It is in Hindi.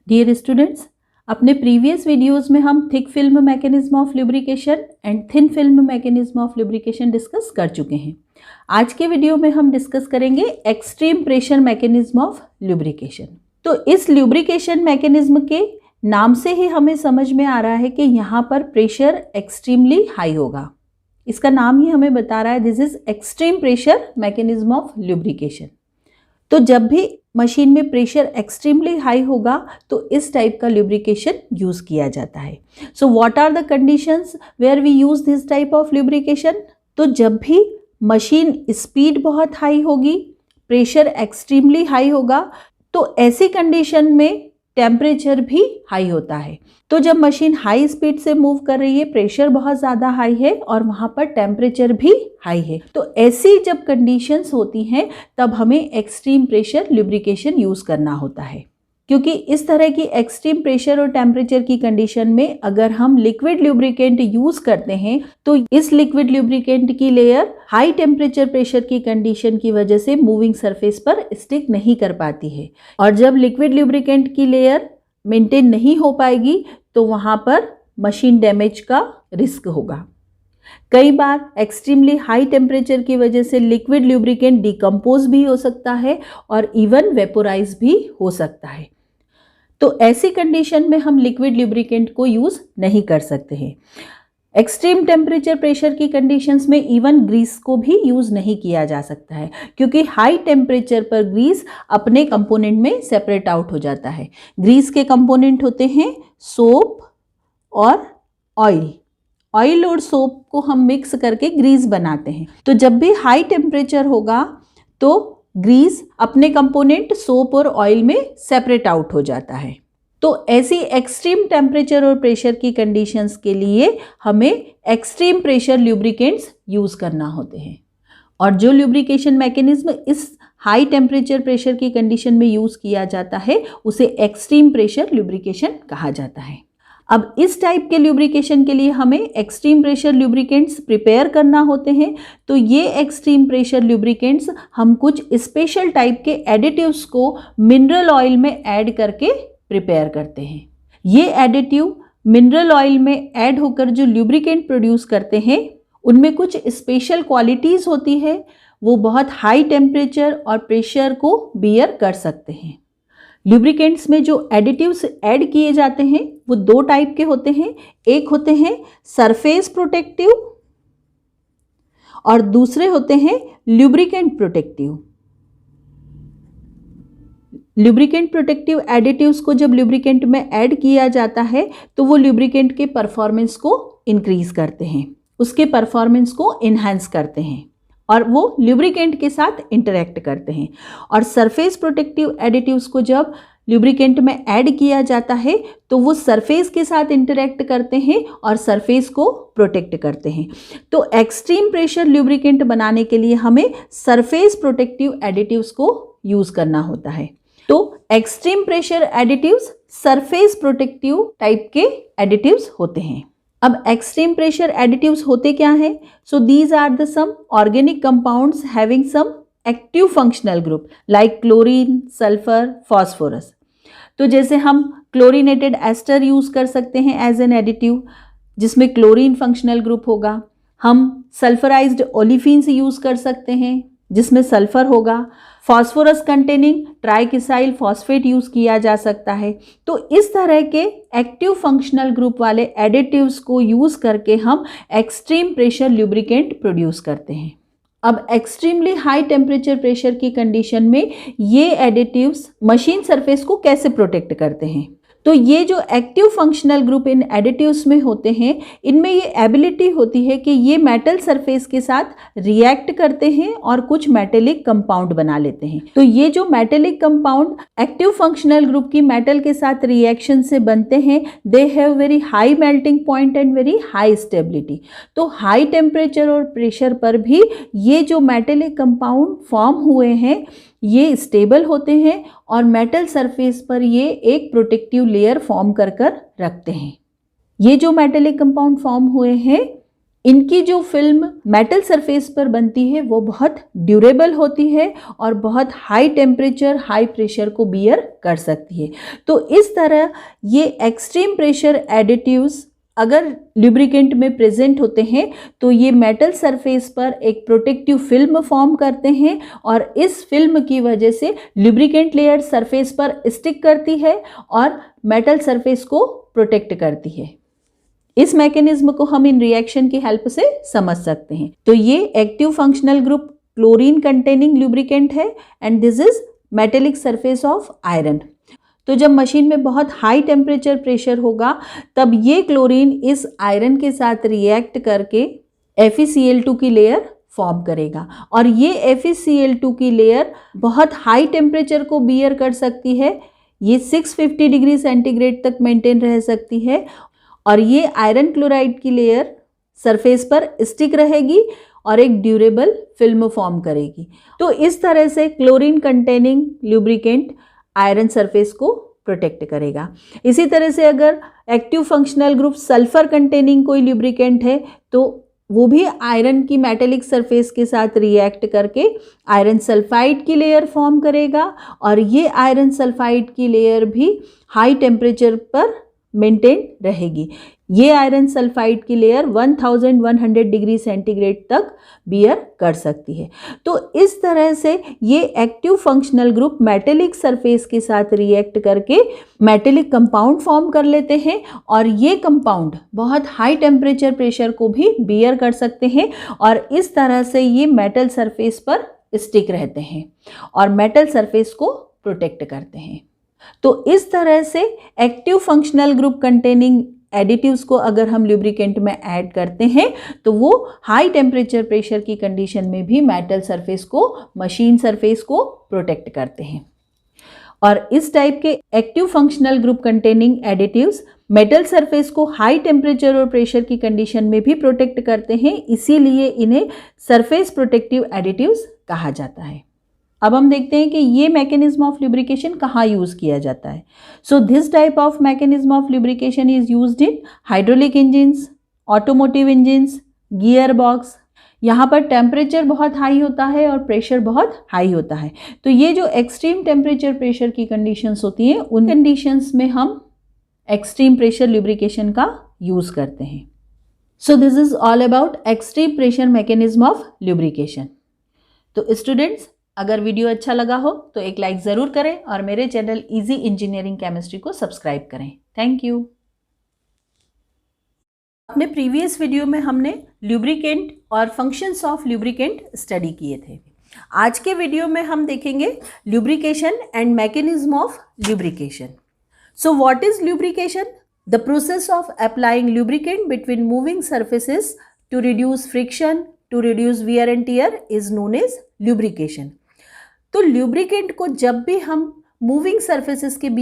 डियर स्टूडेंट्स, अपने प्रीवियस वीडियोस में हम thick film mechanism of lubrication and thin film mechanism of lubrication discuss कर चुके हैं। आज के वीडियो में हम डिस्कस करेंगे extreme pressure mechanism of lubrication. तो इस लुब्रिकेशन मैकेनिज्म के नाम से ही हमें समझ में आ रहा है कि यहाँ पर प्रेशर एक्सट्रीमली हाई होगा। इसका नाम ही हमें बता रहा है this is extreme pressure mechanism of lubrication. तो जब भी मशीन में प्रेशर एक्सट्रीमली हाई होगा तो इस टाइप का लुब्रिकेशन यूज किया जाता है। So what are the conditions where we use this type of lubrication? तो जब भी मशीन स्पीड बहुत हाई होगी, प्रेशर एक्सट्रीमली हाई होगा, तो ऐसी कंडीशन में टेम्परेचर भी हाई होता है। तो जब मशीन हाई स्पीड से मूव कर रही है, प्रेशर बहुत ज़्यादा हाई है और वहाँ पर टेम्परेचर भी हाई है, तो ऐसी जब कंडीशंस होती हैं तब हमें एक्सट्रीम प्रेशर लुब्रिकेशन यूज़ करना होता है। क्योंकि इस तरह की एक्सट्रीम प्रेशर और टेम्परेचर की कंडीशन में अगर हम लिक्विड लुब्रिकेंट यूज़ करते हैं तो इस लिक्विड लुब्रिकेंट की लेयर हाई टेम्परेचर प्रेशर की कंडीशन की वजह से मूविंग सरफेस पर स्टिक नहीं कर पाती है, और जब लिक्विड लुब्रिकेंट की लेयर मेंटेन नहीं हो पाएगी तो वहाँ पर मशीन डैमेज का रिस्क होगा। कई बार एक्सट्रीमली हाई टेम्परेचर की वजह से लिक्विड लुब्रिकेंट डिकम्पोज भी हो सकता है और इवन वेपोराइज भी हो सकता है। तो ऐसी कंडीशन में हम लिक्विड लुब्रिकेंट को यूज़ नहीं कर सकते हैं। एक्सट्रीम टेम्परेचर प्रेशर की कंडीशंस में इवन ग्रीस को भी यूज़ नहीं किया जा सकता है, क्योंकि हाई टेम्परेचर पर ग्रीस अपने कंपोनेंट में सेपरेट आउट हो जाता है। ग्रीस के कंपोनेंट होते हैं सोप और ऑयल। ऑयल और सोप को हम मिक्स करके ग्रीस बनाते हैं। तो जब भी हाई टेम्परेचर होगा तो ग्रीस अपने कंपोनेंट सोप और ऑयल में सेपरेट आउट हो जाता है। तो ऐसी एक्सट्रीम टेम्परेचर और प्रेशर की कंडीशंस के लिए हमें एक्सट्रीम प्रेशर लुब्रिकेंट्स यूज़ करना होते हैं, और जो लुब्रिकेशन मैकेनिज्म इस हाई टेम्परेचर प्रेशर की कंडीशन में यूज़ किया जाता है उसे एक्सट्रीम प्रेशर लुब्रिकेशन कहा जाता है। अब इस टाइप के लुब्रिकेशन के लिए हमें एक्सट्रीम प्रेशर लुब्रिकेंट्स प्रिपेयर करना होते हैं। तो ये एक्सट्रीम प्रेशर लुब्रिकेंट्स हम कुछ स्पेशल टाइप के एडिटिव्स को मिनरल ऑयल में ऐड करके प्रिपेयर करते हैं। ये एडिटिव मिनरल ऑयल में ऐड होकर जो लुब्रिकेंट प्रोड्यूस करते हैं उनमें कुछ स्पेशल क्वालिटीज़ होती है, वो बहुत हाई टेम्परेचर और प्रेशर को बियर कर सकते हैं। लुब्रिकेंट्स में जो एडिटिव्स ऐड किए जाते हैं वो दो टाइप के होते हैं। एक होते हैं सरफेस प्रोटेक्टिव और दूसरे होते हैं lubricant protective. Lubricant protective additives को जब लुब्रिकेंट में ऐड किया जाता है तो वो लुब्रिकेंट के परफॉर्मेंस को इंक्रीज करते हैं, उसके परफॉर्मेंस को इन्हांस करते हैं और वो लुब्रिकेंट के साथ इंटरेक्ट करते हैं। और सरफेस प्रोटेक्टिव एडिटिव्स को जब लुब्रिकेंट में ऐड किया जाता है तो वो सरफेस के साथ इंटरेक्ट करते हैं और सरफेस को प्रोटेक्ट करते हैं। तो एक्सट्रीम प्रेशर लुब्रिकेंट बनाने के लिए हमें सरफेस प्रोटेक्टिव एडिटिव्स को यूज़ करना होता है। तो extreme pressure additives surface protective type के एडिटिव्स होते हैं। अब एक्सट्रीम प्रेशर एडिटिव्स होते क्या हैं? So these are the some organic compounds having some active functional group like chlorine, sulphur, phosphorus. तो जैसे हम क्लोरीनेटेड एस्टर यूज कर सकते हैं एज एन एडिटिव जिसमें क्लोरीन फंक्शनल ग्रुप होगा। हम सल्फराइज्ड ओलिफिन्स यूज कर सकते हैं जिसमें सल्फर होगा। फास्फोरस कंटेनिंग ट्राइकिसाइल फॉस्फेट यूज़ किया जा सकता है। तो इस तरह के एक्टिव फंक्शनल ग्रुप वाले एडिटिव्स को यूज़ करके हम एक्सट्रीम प्रेशर लुब्रिकेंट प्रोड्यूस करते हैं। अब एक्सट्रीमली हाई टेम्परेचर प्रेशर की कंडीशन में ये एडिटिव्स मशीन सरफेस को कैसे प्रोटेक्ट करते हैं? तो ये जो active functional group in additives में होते हैं इनमें ये एबिलिटी होती है कि ये मेटल सरफेस के साथ रिएक्ट करते हैं और कुछ मेटेलिक कंपाउंड बना लेते हैं। तो ये जो metallic compound active functional group की मेटल के साथ रिएक्शन से बनते हैं they have very high melting point and very high stability. तो हाई टेम्परेचर और प्रेशर पर भी ये जो मेटेलिक कंपाउंड फॉर्म हुए हैं ये स्टेबल होते हैं और मेटल सरफेस पर ये एक प्रोटेक्टिव लेयर फॉर्म कर रखते हैं। ये जो मेटेलिक कंपाउंड फॉर्म हुए हैं इनकी जो फिल्म मेटल सरफेस पर बनती है वो बहुत ड्यूरेबल होती है और बहुत हाई टेम्परेचर, हाई प्रेशर को बियर कर सकती है। तो इस तरह ये एक्सट्रीम प्रेशर एडिटिव्स अगर लुब्रिकेंट में प्रेजेंट होते हैं तो ये मेटल सरफेस पर एक प्रोटेक्टिव फिल्म फॉर्म करते हैं और इस फिल्म की वजह से लुब्रिकेंट लेयर सरफेस पर स्टिक करती है और मेटल सरफेस को प्रोटेक्ट करती है। इस मैकेनिज्म को हम इन रिएक्शन की हेल्प से समझ सकते हैं। तो ये active functional group chlorine containing lubricant है and this is metallic surface of iron. तो जब मशीन में बहुत हाई टेम्परेचर प्रेशर होगा तब ये क्लोरीन इस आयरन के साथ रिएक्ट करके FeCl2 की लेयर फॉर्म करेगा और ये FeCl2 की लेयर बहुत हाई टेम्परेचर को बियर कर सकती है। ये 650 डिग्री सेंटीग्रेड तक मेंटेन रह सकती है और ये आयरन क्लोराइड की लेयर सरफेस पर स्टिक रहेगी और एक ड्यूरेबल फिल्म फॉर्म करेगी। तो इस तरह से chlorine containing lubricant iron surface को प्रोटेक्ट करेगा। इसी तरह से अगर active functional group sulphur containing कोई लुब्रिकेंट है तो वो भी आयरन की मेटेलिक सरफेस के साथ रिएक्ट करके आयरन सल्फाइड की लेयर फॉर्म करेगा और ये आयरन सल्फाइड की लेयर भी हाई टेम्परेचर पर मेंटेन रहेगी। ये आयरन सल्फाइड की लेयर 1100 डिग्री सेंटीग्रेड तक बियर कर सकती है। तो इस तरह से ये active functional group metallic surface के साथ रिएक्ट करके मेटेलिक कंपाउंड फॉर्म कर लेते हैं और ये कंपाउंड बहुत हाई टेम्परेचर प्रेशर को भी बियर कर सकते हैं और इस तरह से ये मेटल सरफेस पर स्टिक रहते हैं और मेटल सरफेस को प्रोटेक्ट करते हैं। तो इस तरह से active functional group containing additives को अगर हम लुब्रिकेंट में ऐड करते हैं तो वो हाई टेम्परेचर प्रेशर की कंडीशन में भी मेटल सरफेस को, मशीन सरफेस को प्रोटेक्ट करते हैं। और इस टाइप के active functional group containing additives metal surface को हाई टेम्परेचर और प्रेशर की कंडीशन में भी प्रोटेक्ट करते हैं, इसीलिए इन्हें सरफेस प्रोटेक्टिव एडिटिव्स कहा जाता है। अब हम देखते हैं कि ये मैकेनिज्म ऑफ लुब्रिकेशन कहाँ यूज़ किया जाता है। So this type of mechanism of lubrication is used in hydraulic engines, automotive engines, gear box. यहाँ पर टेम्परेचर बहुत हाई होता है और प्रेशर बहुत हाई होता है। तो ये जो एक्सट्रीम टेम्परेचर प्रेशर की कंडीशंस होती हैं उन कंडीशंस में हम एक्सट्रीम प्रेशर लुब्रिकेशन का यूज़ करते हैं। So this is all about extreme pressure mechanism of lubrication. तो स्टूडेंट्स, अगर वीडियो अच्छा लगा हो तो एक लाइक ज़रूर करें और मेरे चैनल इजी इंजीनियरिंग केमिस्ट्री को सब्सक्राइब करें। Thank you. अपने प्रीवियस वीडियो में हमने लुब्रिकेंट और फंक्शंस ऑफ लुब्रिकेंट स्टडी किए थे। आज के वीडियो में हम देखेंगे lubrication and mechanism of lubrication. So what is lubrication? The process of applying lubricant between moving surfaces to reduce friction, to reduce wear and tear is known as lubrication. तो लुब्रिकेंट को जब भी हम मूविंग सर्फेसेस के बीच